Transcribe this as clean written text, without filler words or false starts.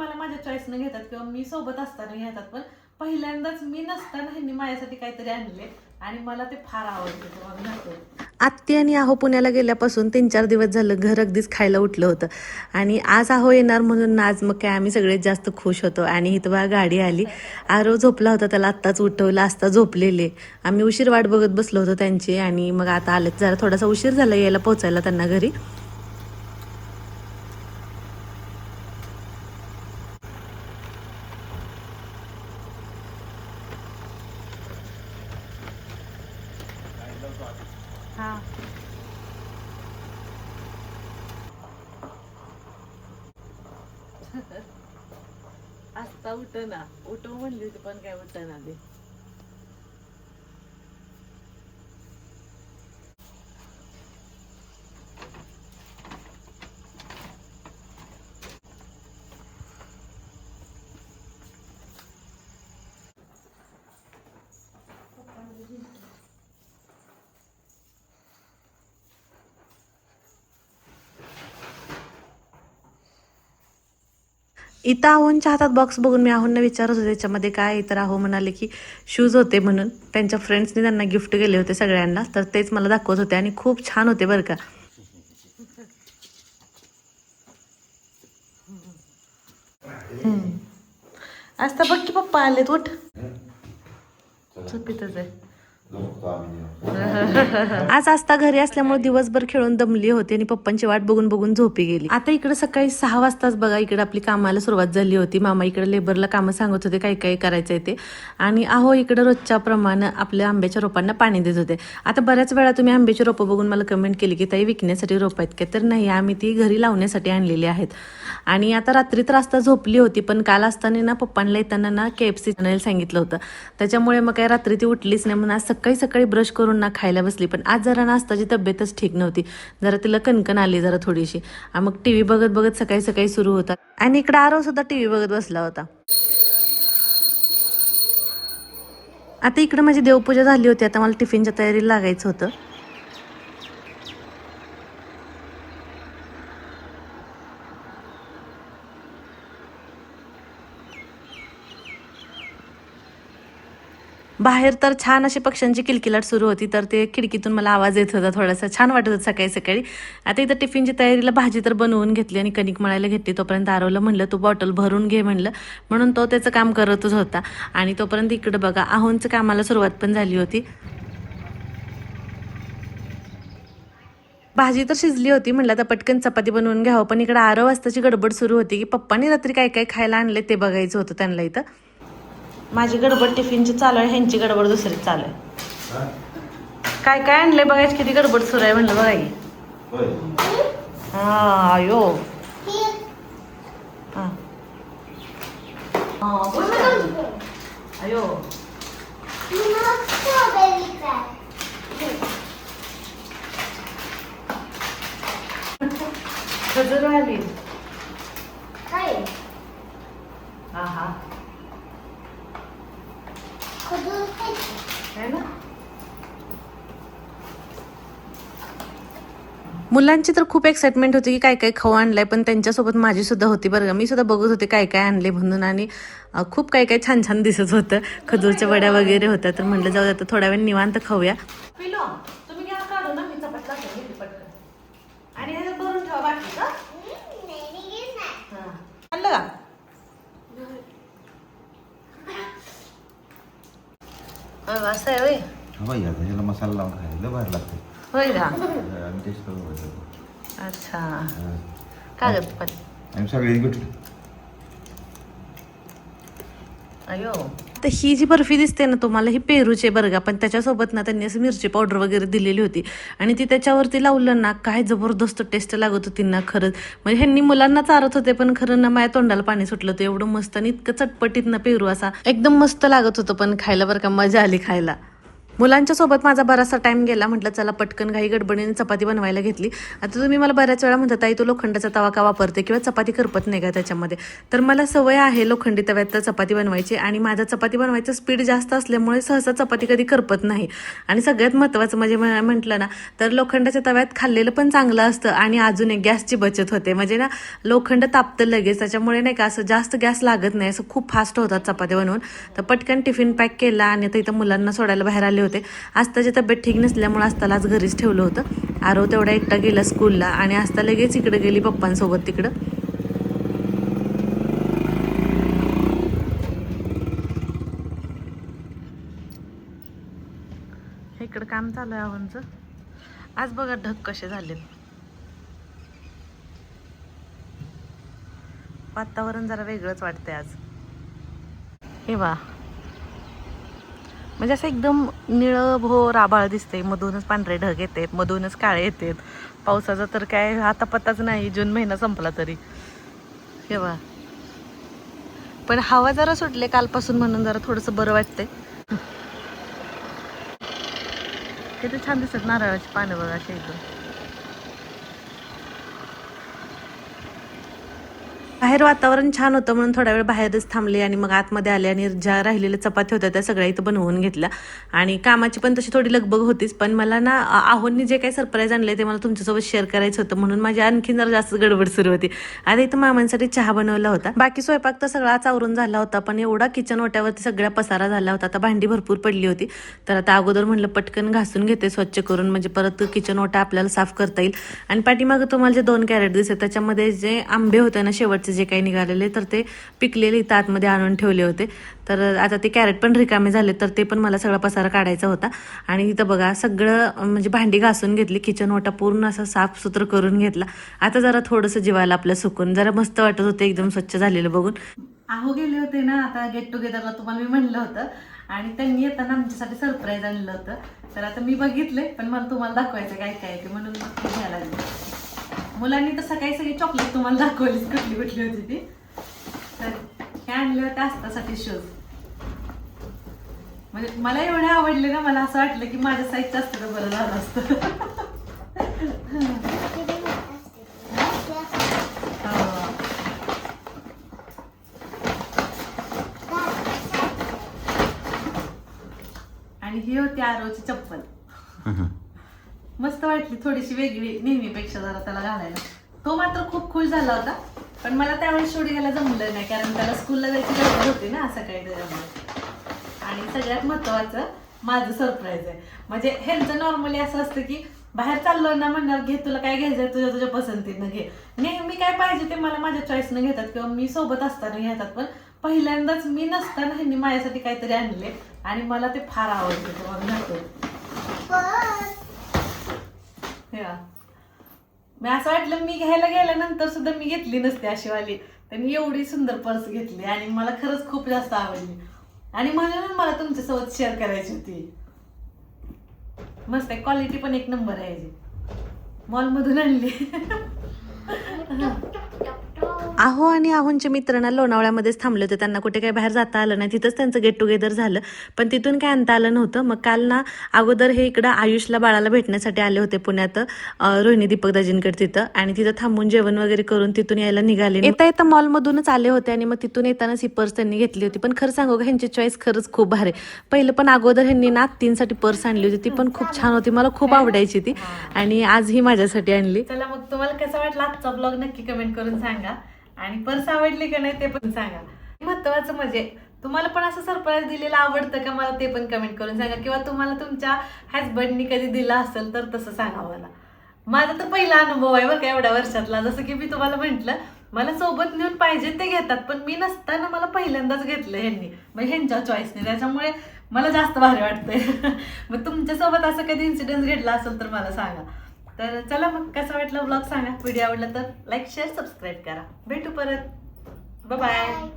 मला माझ्या चॉईसनं घेतात किंवा मी सोबत असताना घेतात, पण पहिल्यांदाच मी नसताना ह्यांनी माझ्यासाठी काहीतरी आणले आणि मला ते फार आवडते. तुम्हाला दाखवते. आत्ती आणि आहो पुण्याला गेल्यापासून 3-4 दिवस झालं घर अगदीच खायला उठलं होतं आणि आज आहो येणार म्हणून आज मग काय आम्ही सगळेच जास्त खुश होतो. आणि इथं बघा गाडी आली. आरव झोपला होता, त्याला आत्ताच उठवलं, असता झोपलेले. आम्ही उशीर वाट बघत बसलो होतो त्यांची आणि मग आता आलेत. जरा थोडासा उशीर झाला यायला पोचायला त्यांना घरी. हा आत्ता उठना, उठव म्हणली होती पण काय उठना ते. इथं आहोंच्या हातात बॉक्स बघून मी आहोंना विचारत होते त्याच्यामध्ये काय आहे, तर आहो म्हणाले की शूज होते म्हणून. त्यांच्या फ्रेंड्सनी त्यांना गिफ्ट केले होते सगळ्यांना, तर तेच मला दाखवत होते आणि खूप छान होते बरं का. आता बघ की पप्पा आलेत, उठ. झोपेतच आहे. आज आस्था घरी असल्यामुळे दिवसभर खेळून दमली होती आणि पप्पांची वाट बघून बघून झोपी गेली. आता इकडे सकाळी 6 वाजताच बघा इकडे आपली कामाला सुरुवात झाली होती. मामा इकडे लेबरला कामं सांगत होते काय काय करायचंय ते, आणि आहो इकडे रोजच्या प्रमाणे आपल्या आंब्याच्या रोपांना पाणी देत होते. आता बऱ्याच वेळा तुम्ही आंब्याची रोपं बघून मला कमेंट केली की ताई विकण्यासाठी रोप आहेत का, तर नाही, आम्ही ती घरी लावण्यासाठी आणलेली आहेत. आणि आता रात्री तर आस्था झोपली होती, पण काल असताना ना पप्पांना येताना ना KFC आणायला सांगितलं होतं, त्याच्यामुळे मग काय रात्री ती उठलीच नाही. म्हणून आज सकाळी सकाळी ब्रश करून ना खायला बसली. पण आज जरा नाश्ताची तब्येतच ठीक नव्हती, जरा तिला कणकण आली जरा थोडीशी. मग टीव्ही बघत बघत सकाळी सकाळी सुरू होता. आणि इकडे आरव सुद्धा टीव्ही बघत बसला होता. आता इकडे माझी देवपूजा झाली होती, आता मला टिफिनच्या तयारीला लागायचं होतं. बाहेर तर छान अशी पक्ष्यांची किलकिलाट सुरू होती, तर ते खिडकीतून मला आवाज येत होता, थोडासा छान वाटत होतं सकाळी सकाळी. आता इथं टिफिनची तयारीला भाजी तर बनवून घेतली आणि कणिक मळायला घेतली. तोपर्यंत आरवला म्हणलं तू बॉटल भरून घे म्हणलं, म्हणून तो त्याचं काम करतच होता. आणि तोपर्यंत इकडे बघा आहोंचं कामाला सुरुवात पण झाली होती. भाजी तर शिजली होती, म्हणलं आता पटकन चपाती बनवून घ्यावं. पण इकडे आरव वाजताची गडबड सुरू होती की पप्पांनी रात्री काय काय खायला आणले ते बघायचं होतं त्यांना. इथं माझी गडबड टिफिनची चालू आहे, ह्यांची गडबड दुसरी चालू आहे. काय काय आणलंय बघायची किती गडबड सुरू आहे म्हणलं बघा की. हा अयो हा अयो खजूर आली. हा हा है ना. मुलांची तर खूप एक्साइटमेंट होती की काय काय खाऊ आणलंय, पण त्यांच्यासोबत माझी सुद्धा होती बरं का. मी सुद्धा बघत होते काय काय आणले म्हणून, आणि खूप काय काय छान छान दिसत होतं. खजूरच्या वड्या वगैरे होत्या, तर म्हणलं जाऊ आता थोड्या वेळ निवांत खाऊया. पिलो तुम्ही घ्या काढू ना, मी चपात टाकून घेते पटकन आणि ह्याच्यात भरून ठेवा बाकी का. आणलं का असं आहे होय. भाई आता ह्याला मसाला लावून खायला बाहेर लागते. होय का. आम्ही टेस्ट करून बघतो. अच्छा कागद पण आम्ही सगळे गुटले. अयो तर ही जी बर्फी दिसते ना तुम्हाला, ही पेरूचे बरं का, पण त्याच्यासोबत ना त्यांनी असं मिरची पावडर वगैरे दिलेली होती आणि ती त्याच्यावरती लावलं ना काय जबरदस्त टेस्ट लागत होती ना खरंच. म्हणजे ह्यांनी मुलांना चारत होते, पण खरं ना माझ्या तोंडाला पाणी सुटलं होतं, एवढं मस्त आणि इतकं चटपटीत ना पेरू असा एकदम मस्त लागत होतं पण खायला बरं का, मजा आली खायला. मुलांच्या सोबत माझा बराचसा टाइम गेला. म्हटलं चला पटकन घाई गडबडीने चपाती बनवायला घेतली. आता तुम्ही मला बऱ्याच वेळा म्हणता ताई तू लोखंडाचा तवा का वापरते किंवा चपाती करपत नाही का त्याच्यामध्ये. तर मला सवय आहे लोखंडी तव्यात चपाती बनवायची आणि माझा चपाती बनवायचं स्पीड जास्त असल्यामुळे सहसा चपाती कधी करपत नाही. आणि सगळ्यात महत्त्वाचं म्हणजे म्हटलं ना तर लोखंडाच्या तव्यात खाल्लेलं पण चांगलं असतं आणि अजून एक गॅसची बचत होते. म्हणजे ना लोखंड तापतं लगेच, त्याच्यामुळे नाही का असं जास्त गॅस लागत नाही. असं खूप फास्ट होतात चपात्या बनवून. तर पटकन टिफिन पॅक केला आणि आता इथं मुलांना सोडायला बाहेर आले होते. आस्ताची तब्येत ठीक नसल्यामुळे आस्ताला आज घरीच ठेवलं होतं. आरव तेवढा एकटा गेला स्कूलला आणि आस्ता लगेच इकडे गेली पप्पांसोबत तिकडं. इकडं काम चालू आहे आव्हानचं. आज बघा ढग कसे झाले. वातावरण जरा वेगळंच वाटतंय आज. हे वा म्हणजे असं एकदम निळं भोर आभाळ दिसते. मधूनच पांढरे ढग येतात, मधूनच काळे येतात. पावसाचा तर काय आता पत्ताच नाही. जून महिना संपला तरी. हे वा पण हवा जरा सुटले कालपासून म्हणून जरा थोडंसं बरं वाटतंय. किती छान दिसत नारळाची पानं बघा अशी एकदम. बाहेर वातावरण छान होतं म्हणून थोडा वेळ बाहेरच थांबले आणि मग आतमध्ये आले आणि ज्या राहिलेल्या चपात्या होत्या त्या सगळ्या इथं बनवून घेतल्या. आणि कामाची पण तशी थोडी लगबग होतीच, पण मला ना आहोंनी जे काही सरप्राईज आणले ते मला तुमच्यासोबत शेअर करायचं होतं म्हणून माझी आणखीन जरा जास्त गडबड सुरू होती. आता इथं मामांसाठी चहा बनवला होता. बाकी स्वयंपाक तर सगळाच आवरून झाला होता, पण एवढा किचन ओट्यावरती सगळ्या पसारा झाला होता. आता भांडी भरपूर पडली होती, तर आता अगोदर म्हणलं पटकन घासून घेते स्वच्छ करून, म्हणजे परत किचन ओटा आपल्याला साफ करता येईल. आणि पाठीमागं तुम्हाला जे 2 कॅरेट दिसत त्याच्यामध्ये जे आंबे होते ना शेवटचे जे काही निघालेले तर ते पिकलेले इथं आतमध्ये आणून ठेवले होते. तर आता ते कॅरेट पण रिकामे झाले तर ते पण मला सगळा पसारा काढायचा होता. आणि इथं बघा सगळं म्हणजे भांडी घासून घेतली, किचन ओटा पूर्ण असं साफसुथरं करून घेतला. आता जरा थोडंसं जीवाला आपलं सुकून जरा मस्त वाटत होतं एकदम स्वच्छ झालेलं बघून. आहो गेले होते ना आता गेट टुगेदरला, तुम्हाला मी म्हणलं होतं. आणि त्यांनी येताना आमच्यासाठी सरप्राईज आणलं होतं. तर आता मी बघितले, पण मला तुम्हाला दाखवायचं काय काय ते म्हणून घ्यायला लागले. मुलांनी तर सकाळी सगळी चॉकलेट तुम्हाला दाखवलीच कुठली कुठली होती ती. तर हे आणले होते आस्तासाठी शूज. म्हणजे मला एवढे आवडले ना, मला असं वाटलं की माझ्या साईजचं असतं तर बरं झालं असतं. आणि ही होती आरोची चप्पल. मस्त वाटली, थोडीशी वेगळी नेहमीपेक्षा जरा त्याला घालायला. तो मात्र खूप खुश झाला होता, पण मला त्यावेळेस सोडी घ्यायला जमलं नाही कारण त्याला स्कूलला जायची गडबड होती ना सकाळी त्याच्यामुळे. आणि सगळ्यात महत्वाचं माझं सरप्राईज आहे. म्हणजे ह्यांचं नॉर्मली असं असतं की बाहेर चाललो ना म्हणणार घे तुला काय घ्यायचंय तुझ्या पसंतीनं घे. नेहमी काय पाहिजे ते मला माझ्या चॉईसनं घेतात किंवा मी सोबत असताना घेतात. पण पहिल्यांदाच मी नसताना ह्यांनी माझ्यासाठी काहीतरी आणले आणि मला ते फार आवडते. मी असं वाटलं मी घ्यायला गेल्यानंतर सुद्धा मी घेतली नसते अशी वाली. त्यांनी एवढी सुंदर पर्स घेतली आणि मला खरंच खूप जास्त आवडली आणि म्हणून मला तुमच्यासोबत शेअर करायची होती. मस्त आहे, क्वालिटी पण एक नंबर आहे. मॉलमधून आणली. आहो आणि आहोंच्या मित्रांना लोणावळ्यामध्येच थांबले होते, त्यांना कुठे काही बाहेर जाता आलं नाही. तिथंच त्यांचं गेट टुगेदर झालं, पण तिथून काय आणता आलं नव्हतं. मग काल ना अगोदर हे इकडं आयुषला बाळाला भेटण्यासाठी आले होते पुण्यात रोहिणी दीपक दाजींकडे तिथं. आणि तिथं थांबून जेवण वगैरे करून तिथून यायला निघाले. येता मॉलमधूनच आले होते आणि मग तिथून येतानाच ही पर्स त्यांनी घेतली होती. पण खरं सांगू का ह्यांची चॉईस खरंच खूप भारी. पहिलं पण अगोदर ह्यांनी ना तींसाठी पर्स आणली होती, ती पण खूप छान होती, मला खूप आवडायची ती. आणि आज ही माझ्यासाठी आणली. चला मग तुम्हाला कसा वाटला आजचा ब्लॉग नक्की कमेंट करून सांगा. आणि पर्स आवडली का नाही ते पण सांगा. महत्वाचं म्हणजे तुम्हाला पण असं सरप्राईज दिलेलं आवडतं का मला ते पण कमेंट करून सांगा. किंवा तुम्हाला तुमच्या हजबंडनी कधी दिला असेल तर तसं सांगा मला. माझा तर पहिला अनुभव आहे बघा एवढ्या वर्षातला. जसं की मी तुम्हाला म्हटलं मला सोबत नेऊन पाहिजे ते घेतात, पण मी नसताना मला पहिल्यांदाच घेतलं ह्यांनी, म्हणजे ह्यांच्या चॉईसने. त्याच्यामुळे मला जास्त भारी वाटतंय. मग तुमच्यासोबत असं कधी इन्सिडेंट घडला असेल तर मला सांगा. तर चला मग कसा वाटला ब्लॉग सांगा. व्हिडिओ आवडला तर लाईक शेअर सबस्क्राईब करा. भेटू परत. Bye bye.